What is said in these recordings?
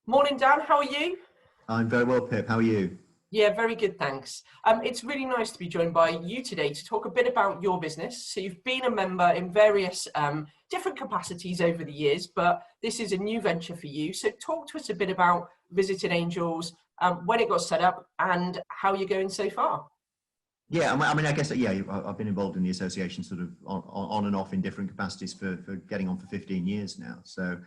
Morning, Dan. How are you? I'm very well, Pip. How are you? Yeah, very good, thanks. It's really nice to be joined by you today to talk a bit about your business. So you've been a member in various different capacities over the years, but this is a new venture for you. So talk to us a bit about Visiting Angels, when it got set up and how you're going so far. Yeah, I mean, I guess, yeah, I've been involved in the association sort of on and off in different capacities for getting on for 15 years now. So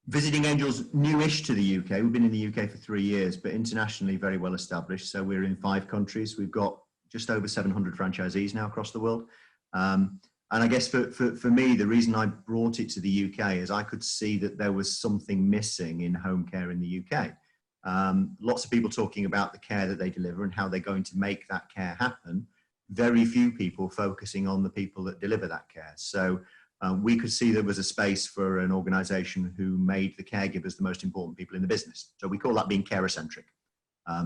Visiting Angels, newish to the UK. We've been in the UK for 3 years, but internationally very well established. So we're in 5 countries. We've got just over 700 franchisees now across the world. And I guess for me, the reason I brought it to the UK is I could see that there was something missing in home care in the UK. Lots of people talking about the care that they deliver and how they're going to make that care happen. Very few people focusing on the people that deliver that care. So we could see there was a space for an organisation who made the caregivers the most important people in the business. So we call that being carer-centric.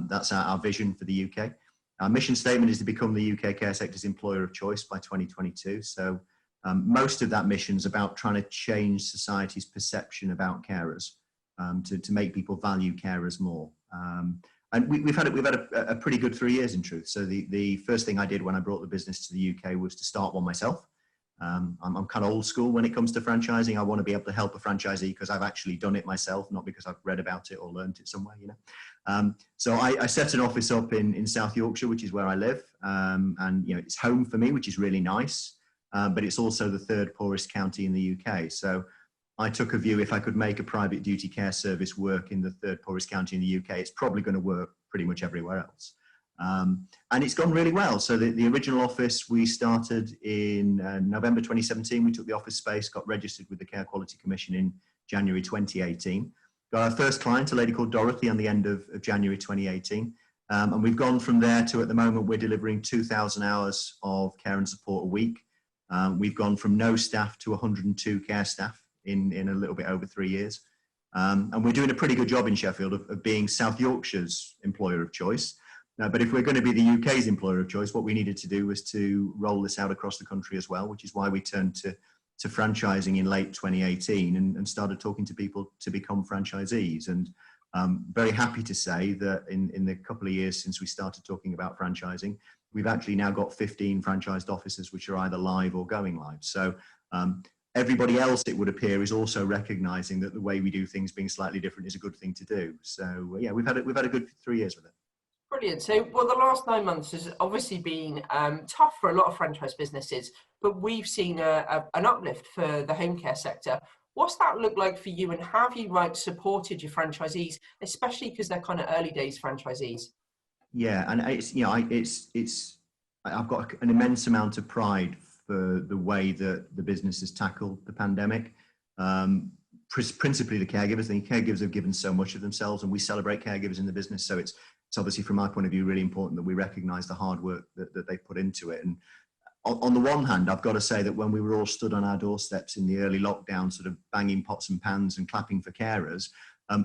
That's our vision for the UK. Our mission statement is to become the UK care sector's employer of choice by 2022. So most of that mission is about trying to change society's perception about carers, to make people value carers more. And we've had a pretty good 3 years in truth. So the first thing I did when I brought the business to the UK was to start one myself. I'm kind of old school when it comes to franchising. I want to be able to help a franchisee because I've actually done it myself, not because I've read about it or learned it somewhere, you know. So I set an office up in South Yorkshire, which is where I live. And, you know, it's home for me, which is really nice. But it's also the 3rd poorest county in the UK. So I took a view, if I could make a private duty care service work in the 3rd poorest county in the UK, it's probably going to work pretty much everywhere else. And it's gone really well. So the original office we started in November 2017. We took the office space, got registered with the Care Quality Commission in January 2018. Got our first client, a lady called Dorothy, on the end of January 2018. And we've gone from there to, at the moment, we're delivering 2,000 hours of care and support a week. We've gone from no staff to 102 care staff in a little bit over 3 years. And we're doing a pretty good job in Sheffield of being South Yorkshire's employer of choice. But if we're going to be the UK's employer of choice, what we needed to do was to roll this out across the country as well, which is why we turned to franchising in late 2018 and started talking to people to become franchisees. And very happy to say that in the couple of years since we started talking about franchising, we've actually now got 15 franchised offices which are either live or going live. So everybody else, it would appear, is also recognizing that the way we do things being slightly different is a good thing to do. So yeah, we've had a good 3 years with it. Brilliant. So, well, the last 9 months has obviously been tough for a lot of franchise businesses, but we've seen an uplift for the home care sector. What's that look like for you, and how have you supported your franchisees, especially because they're kind of early days franchisees? Yeah, and it's, you know, I've got an immense amount of pride for the way that the business has tackled the pandemic. Principally the caregivers. The caregivers have given so much of themselves, and we celebrate caregivers in the business. So it's obviously, from my point of view, really important that we recognise the hard work that they put into it. And on the one hand, I've got to say that when we were all stood on our doorsteps in the early lockdown, sort of banging pots and pans and clapping for carers,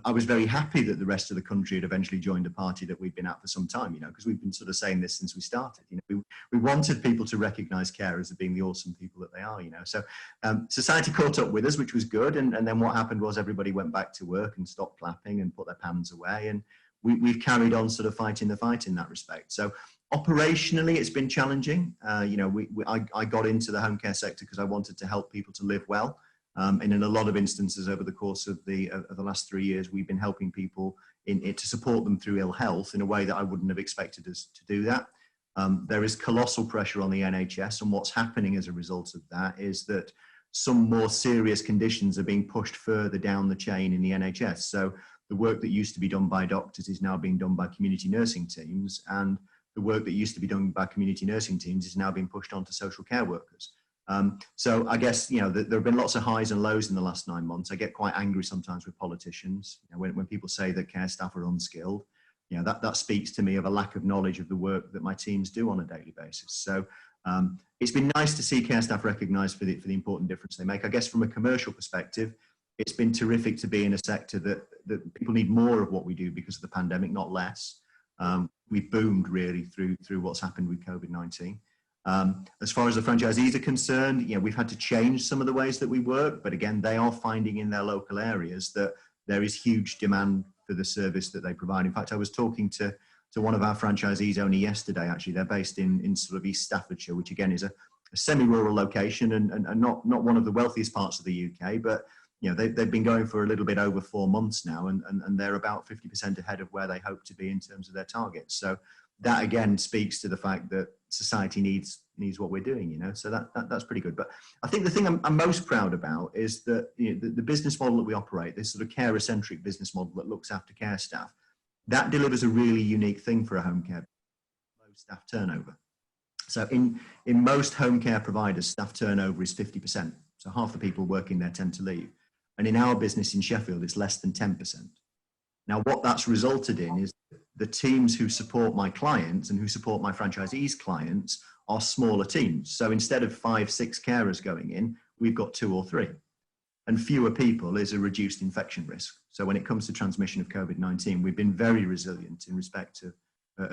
I was very happy that the rest of the country had eventually joined a party that we'd been at for some time, you know, because we've been sort of saying this since we started. You know, we wanted people to recognise carers as being the awesome people that they are, you know. So society caught up with us, which was good. And then what happened was everybody went back to work and stopped clapping and put their pans away. And we've carried on sort of fighting the fight in that respect. So operationally, it's been challenging. You know, I got into the home care sector because I wanted to help people to live well. And in a lot of instances over the course of the last 3 years, we've been helping people to support them through ill health in a way that I wouldn't have expected us to do that. There is colossal pressure on the NHS, and what's happening as a result of that is that some more serious conditions are being pushed further down the chain in the NHS. So the work that used to be done by doctors is now being done by community nursing teams, and the work that used to be done by community nursing teams is now being pushed onto social care workers. So I guess, you know, there have been lots of highs and lows in the last 9 months. I get quite angry sometimes with politicians, you know, when people say that care staff are unskilled. You know, that speaks to me of a lack of knowledge of the work that my teams do on a daily basis. So it's been nice to see care staff recognised for the important difference they make. I guess from a commercial perspective, it's been terrific to be in a sector that people need more of what we do because of the pandemic, not less. We boomed really through what's happened with COVID-19. As far as the franchisees are concerned, you know, we've had to change some of the ways that we work, but again, they are finding in their local areas that there is huge demand for the service that they provide. In fact, I was talking to one of our franchisees only yesterday, actually. They're based in sort of East Staffordshire, which again is a semi-rural location and not one of the wealthiest parts of the UK, but they've been going for a little bit over 4 months now, and they're about 50% ahead of where they hope to be in terms of their targets. So that again speaks to the fact that society needs what we're doing, so that's pretty good. But I think the thing I'm most proud about is that the business model that we operate, this sort of carer-centric business model that looks after care staff, that delivers a really unique thing for a home care, low staff turnover. So in most home care providers, staff turnover is 50%. So half the people working there tend to leave. And in our business in Sheffield, it's less than 10%. Now, what that's resulted in is the teams who support my clients and who support my franchisees' clients are smaller teams. So instead of 5-6 carers going in, we've got 2 or 3. And fewer people is a reduced infection risk. So when it comes to transmission of COVID-19, we've been very resilient in respect of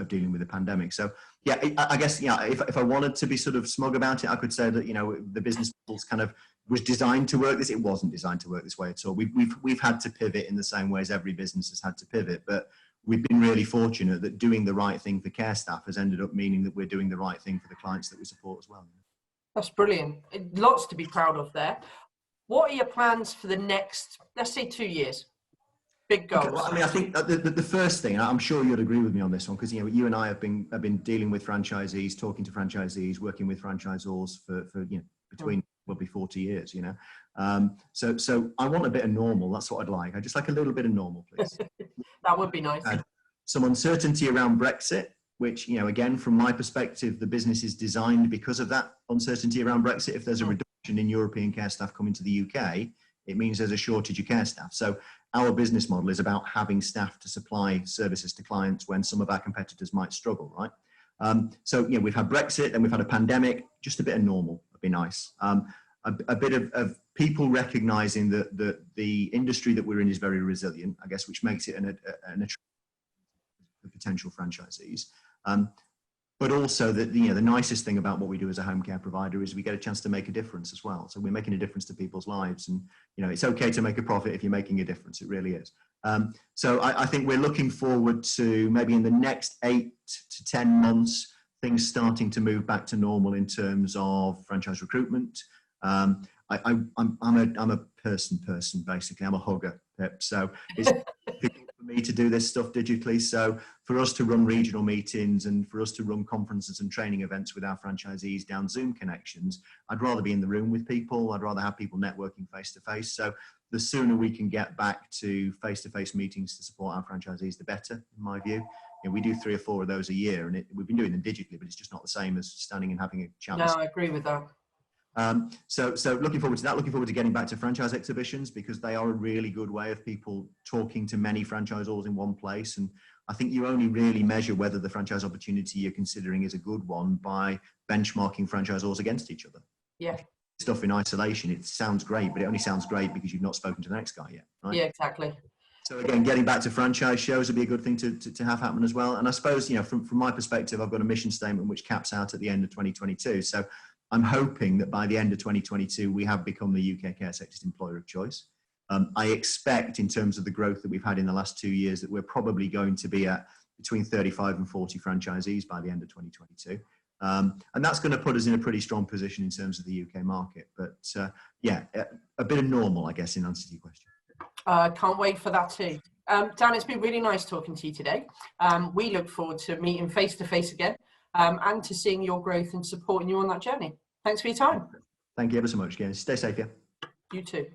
dealing with the pandemic. So yeah, I guess, if I wanted to be sort of smug about it, I could say that, the business models kind of was designed to work this. It wasn't designed to work this way at all. We've had to pivot in the same way as every business has had to pivot, but we've been really fortunate that doing the right thing for care staff has ended up meaning that we're doing the right thing for the clients that we support as well. That's brilliant. Lots to be proud of there. What are your plans for the next, let's say, 2 years? Big goals. Okay, well, I mean, I think the first thing, and I'm sure you'd agree with me on this one, because you and I have been dealing with franchisees, talking to franchisees, working with franchisors for between probably 40 years. So I want a bit of normal. That's what I'd like. I just like a little bit of normal, please. That would be nice. Some uncertainty around Brexit, which again, from my perspective, the business is designed because of that uncertainty around Brexit. If there's a reduction in European care staff coming to the UK, it means there's a shortage of care staff. So our business model is about having staff to supply services to clients when some of our competitors might struggle, right? So we've had Brexit, then we've had a pandemic. Just a bit of normal would be nice. A bit of people recognising that the industry that we're in is very resilient, I guess, which makes it an attractive for potential franchisees. But also that the nicest thing about what we do as a home care provider is we get a chance to make a difference as well. So we're making a difference to people's lives, and it's okay to make a profit if you're making a difference. It really is. So I think we're looking forward to maybe in the next 8 to 10 months, things starting to move back to normal in terms of franchise recruitment. I'm a person basically. I'm a hugger, Pip. So it's difficult for me to do this stuff digitally. So for us to run regional meetings and for us to run conferences and training events with our franchisees down Zoom connections, I'd rather be in the room with people. I'd rather have people networking face to face. So the sooner we can get back to face-to-face meetings to support our franchisees, the better, in my view. We do 3 or 4 of those a year, and we've been doing them digitally, but it's just not the same as standing and having a chat. No, I agree with that. So looking forward to that, looking forward to getting back to franchise exhibitions, because they are a really good way of people talking to many franchisors in one place. And I think you only really measure whether the franchise opportunity you're considering is a good one by benchmarking franchisors against each other. Yeah. Stuff in isolation, it sounds great, but it only sounds great because you've not spoken to the next guy yet, right? Yeah, exactly. So again, getting back to franchise shows would be a good thing to have happen as well. And I suppose, from my perspective, I've got a mission statement which caps out at the end of 2022. So I'm hoping that by the end of 2022, we have become the UK care sector's employer of choice. I expect, in terms of the growth that we've had in the last 2 years, that we're probably going to be at between 35 and 40 franchisees by the end of 2022. And that's going to put us in a pretty strong position in terms of the UK market. But yeah, a bit of normal, I guess, in answer to your question. Can't wait for that too. Dan, it's been really nice talking to you today. We look forward to meeting face to face again. And to seeing your growth and supporting you on that journey. Thanks for your time. Thank you ever so much, guys. Stay safe, yeah. You too.